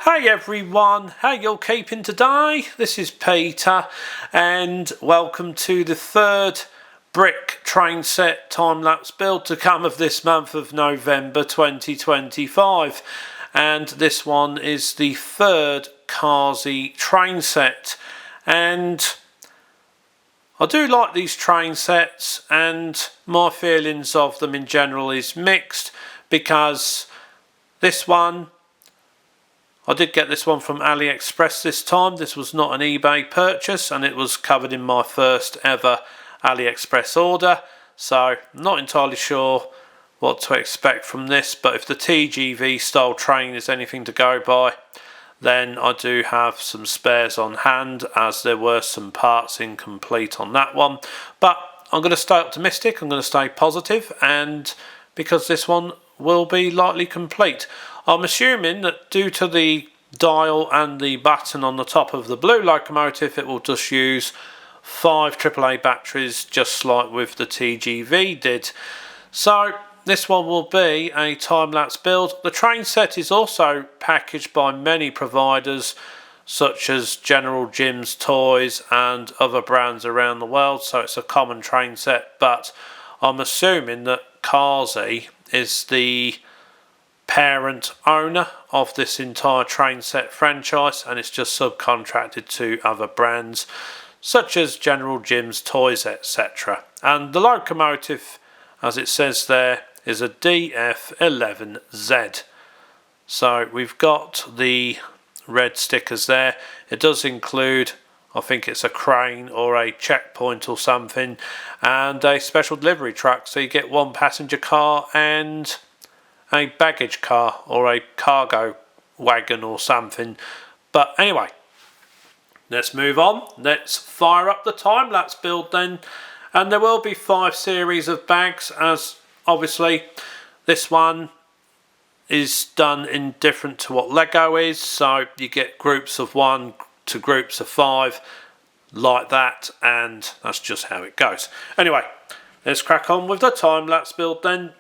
Hey everyone, how you keeping today? This is Peter and welcome to the third brick train set time-lapse build to come of this month of November 2025, and this one is the third Kazi train set. And I do like these train sets, and my feelings of them in general is mixed, because this one, I did get this one from AliExpress this time. This was not an eBay purchase, and it was covered in my first ever AliExpress order, so I'm not entirely sure what to expect from this, but if the TGV style train is anything to go by, then I do have some spares on hand, as there were some parts incomplete on that one. But I'm going to stay optimistic, I'm going to stay positive, and because this one will be likely complete. I'm assuming that due to the dial and the button on the top of the blue locomotive, it will just use 5 AAA batteries, just like with the TGV did. So this one will be a time-lapse build. The train set is also packaged by many providers, such as General Jim's Toys and other brands around the world, so it's a common train set, but I'm assuming that Kazi is the parent owner of this entire train set franchise, and it's just subcontracted to other brands such as General Jim's Toys, etc. And the locomotive, as it says there, is a DF11Z. So we've got the red stickers there. It does include, I think it's a crane or a checkpoint or something, and a special delivery truck, so you get one passenger car and a baggage car or a cargo wagon or something. But anyway, let's move on. Let's fire up the time-lapse build then. And there will be 5 series of bags, as obviously this one is done in different to what Lego is, so you get groups of 1 to groups of 5 like that, and that's just how it goes. Anyway, let's crack on with the time-lapse build then.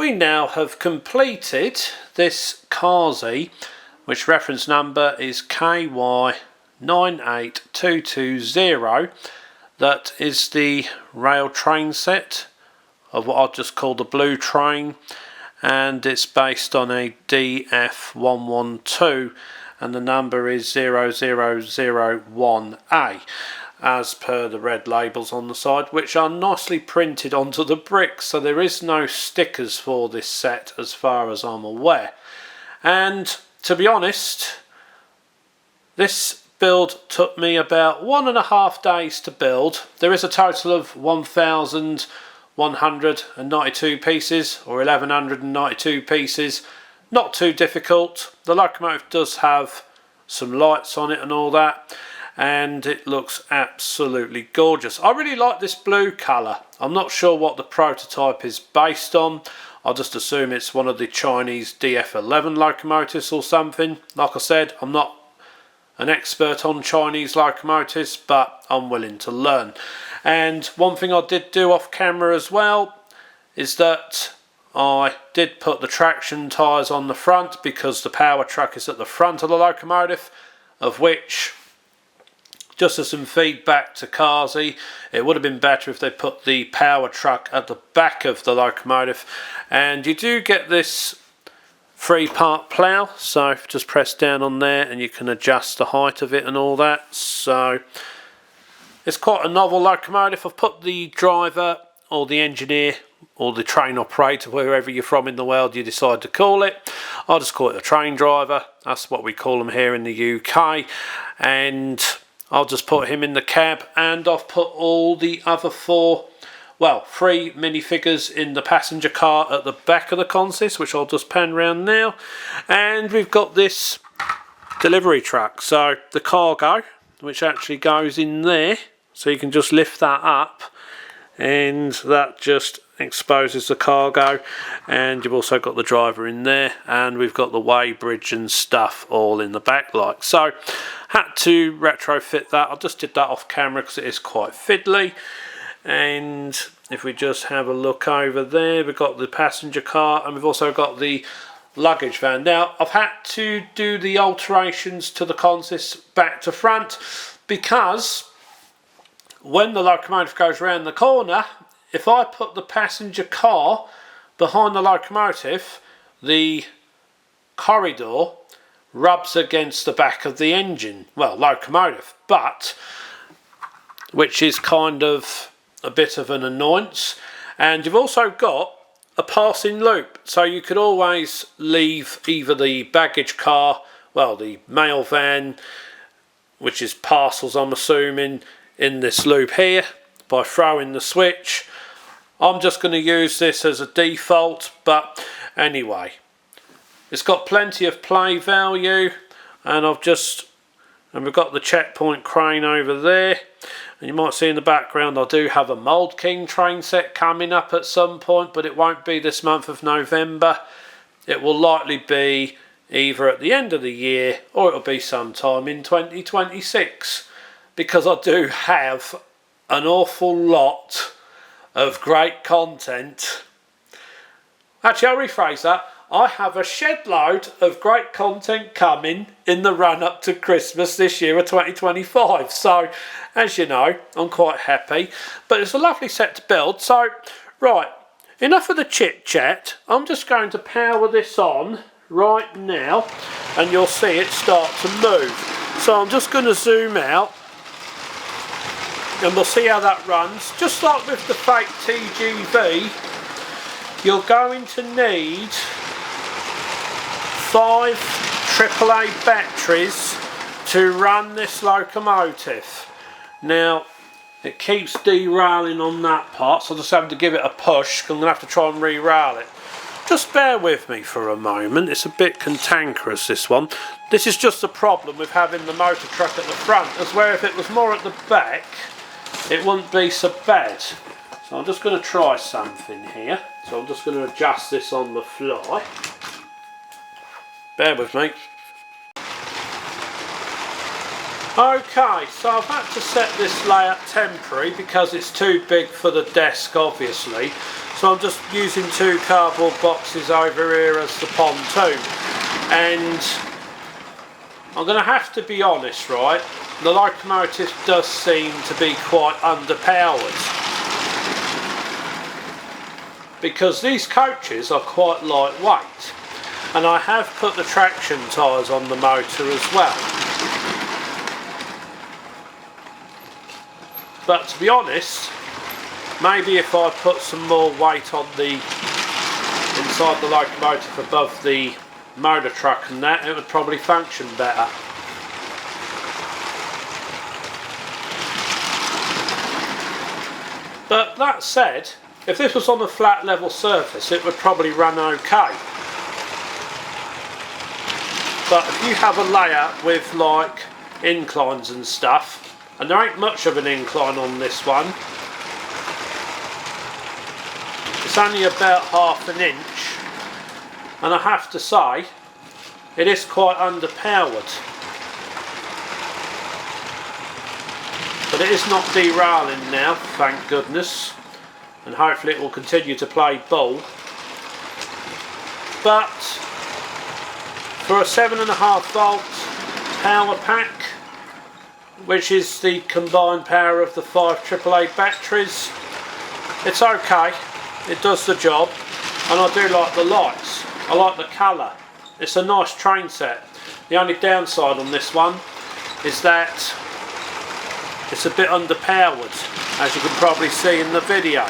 we now have completed this Kazi, which reference number is KY98220. That is the rail train set of what I'll just call the blue train, and it's based on a DF112 and the number is 0001A as per the red labels on the side, which are nicely printed onto the bricks, so there is no stickers for this set as far as I'm aware. And to be honest, this build took me about 1.5 days to build. There is a total of 1,192 pieces, or 1,192 pieces. Not too difficult. The locomotive does have some lights on it and all that, and it looks absolutely gorgeous. I really like this blue colour. I'm not sure what the prototype is based on. I'll just assume it's one of the Chinese DF11 locomotives or something. Like I said, I'm not an expert on Chinese locomotives, but I'm willing to learn. And one thing I did do off camera as well is that I did put the traction tyres on the front, because the power truck is at the front of the locomotive, of which, just as some feedback to Kazi, it would have been better if they put the power truck at the back of the locomotive. And you do get this 3-part plough, so just press down on there and you can adjust the height of it and all that. So it's quite a novel locomotive. I've put the driver or the engineer or the train operator, wherever you're from in the world you decide to call it. I'll just call it a train driver. That's what we call them here in the UK. And I'll just put him in the cab, and I've put all the other 3 minifigures in the passenger car at the back of the consist, which I'll just pan round now. And we've got this delivery truck, so the cargo, which actually goes in there, so you can just lift that up and that just exposes the cargo. And you've also got the driver in there, and we've got the weighbridge and stuff all in the back, like so. Had to retrofit that. I just did that off camera because it is quite fiddly. And if we just have a look over there, we've got the passenger car and we've also got the luggage van. Now I've had to do the alterations to the consist back to front, because when the locomotive goes around the corner, if I put the passenger car behind the locomotive, the corridor rubs against the back of the engine, well, locomotive, but which is kind of a bit of an annoyance. And you've also got a passing loop, so you could always leave either the baggage car, well, the mail van, which is parcels I'm assuming, in this loop here by throwing the switch. I'm just going to use this as a default, but anyway, it's got plenty of play value. And we've got the checkpoint crane over there, and you might see in the background I do have a Mould King train set coming up at some point, but it won't be this month of November. It will likely be either at the end of the year or it'll be sometime in 2026, because I do have an awful lot of great content. Actually, I'll rephrase that. I have a shed load of great content coming in the run up to Christmas this year of 2025. So, as you know, I'm quite happy. But it's a lovely set to build. So, right, enough of the chit chat. I'm just going to power this on right now, and you'll see it start to move. So I'm just going to zoom out, and we'll see how that runs. Just like with the fake TGV, you're going to need 5 AAA batteries to run this locomotive. Now, it keeps derailing on that part, so I'm just having to give it a push. I'm going to have to try and re-rail it. Just bear with me for a moment. It's a bit cantankerous, this one. This is just the problem with having the motor truck at the front, as where if it was more at the back, it wouldn't be so bad. So I'm just going to try something here. So I'm just going to adjust this on the fly. Okay, so I've had to set this layout temporary because it's too big for the desk, obviously. So I'm just using 2 cardboard boxes over here as the pontoon. And I'm going to have to be honest, right? The locomotive does seem to be quite underpowered, because these coaches are quite lightweight, and I have put the traction tyres on the motor as well. But to be honest, maybe if I put some more weight on the inside the locomotive above the motor truck and that, it would probably function better. But that said, if this was on a flat level surface, it would probably run okay. But if you have a layout with like inclines and stuff, and there ain't much of an incline on this one, it's only about ½ an inch, and I have to say it is quite underpowered, but it is not derailing now, thank goodness, and hopefully it will continue to play ball. But for a 7.5 volt power pack, which is the combined power of the 5 AAA batteries, it's okay, it does the job, and I do like the lights, I like the colour, it's a nice train set. The only downside on this one is that it's a bit underpowered, as you can probably see in the video.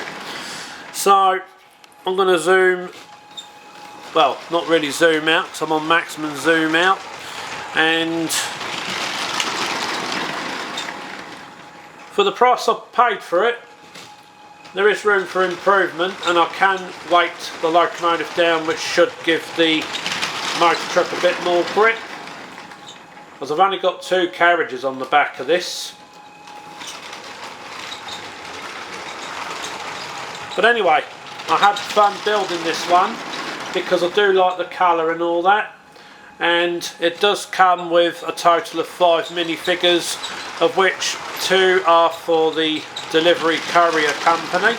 So I'm going to zoom, well, not really zoom out because I'm on maximum zoom out, and for the price I've paid for it, there is room for improvement, and I can weight the locomotive down, which should give the motor truck a bit more grip, as I've only got 2 carriages on the back of this. But anyway, I had fun building this one because I do like the colour and all that, and it does come with a total of 5 minifigures, of which 2 are for the delivery courier company.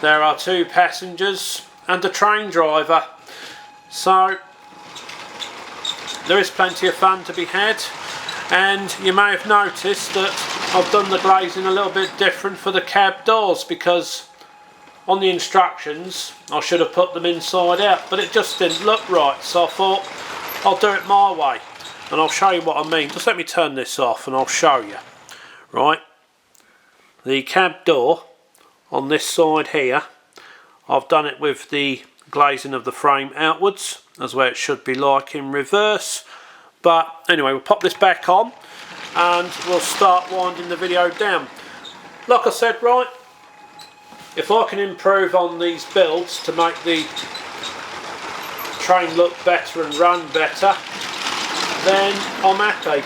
There are 2 passengers and a train driver, so there is plenty of fun to be had. And you may have noticed that I've done the glazing a little bit different for the cab doors, because on the instructions I should have put them inside out, but it just didn't look right, so I thought I'll do it my way, and I'll show you what I mean. Just let me turn this off and I'll show you. Right, the cab door on this side here, I've done it with the glazing of the frame outwards, as where it should be like in reverse. But anyway, we'll pop this back on and we'll start winding the video down. Like I said, right, if I can improve on these builds to make the train look better and run better, then I'm happy.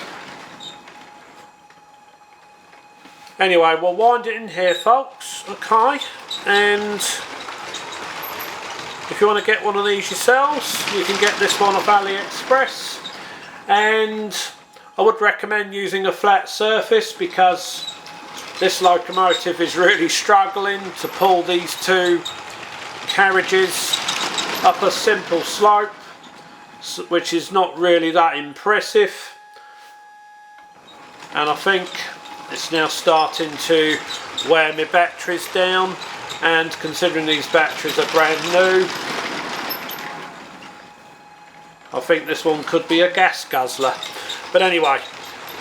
Anyway, we'll wind it in here, folks, okay? And if you want to get one of these yourselves, you can get this one off AliExpress. And I would recommend using a flat surface, because this locomotive is really struggling to pull these 2 carriages up a simple slope, which is not really that impressive. And I think it's now starting to wear my batteries down, and considering these batteries are brand new, I think this one could be a gas guzzler. But anyway,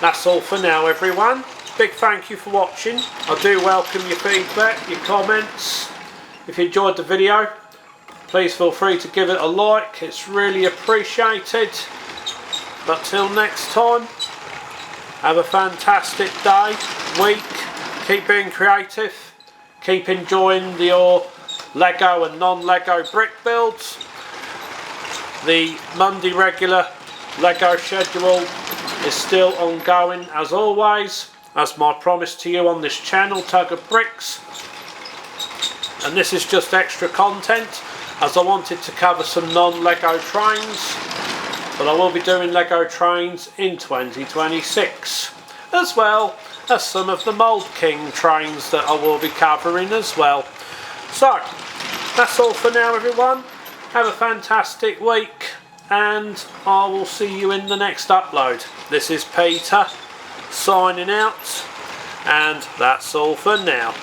that's all for now, everyone. Big thank you for watching. I do welcome your feedback, your comments. If you enjoyed the video, please feel free to give it a like, it's really appreciated. But till next time, have a fantastic day, week, keep being creative, keep enjoying your Lego and non-Lego brick builds. The Monday regular Lego schedule is still ongoing as always, as my promise to you on this channel, Tug of Bricks. And this is just extra content, as I wanted to cover some non-Lego trains but I will be doing Lego trains in 2026, as well as some of the Mould King trains that I will be covering as well. So that's all for now, everyone. Have a fantastic week, and I will see you in the next upload. This is Peter signing out, and that's all for now.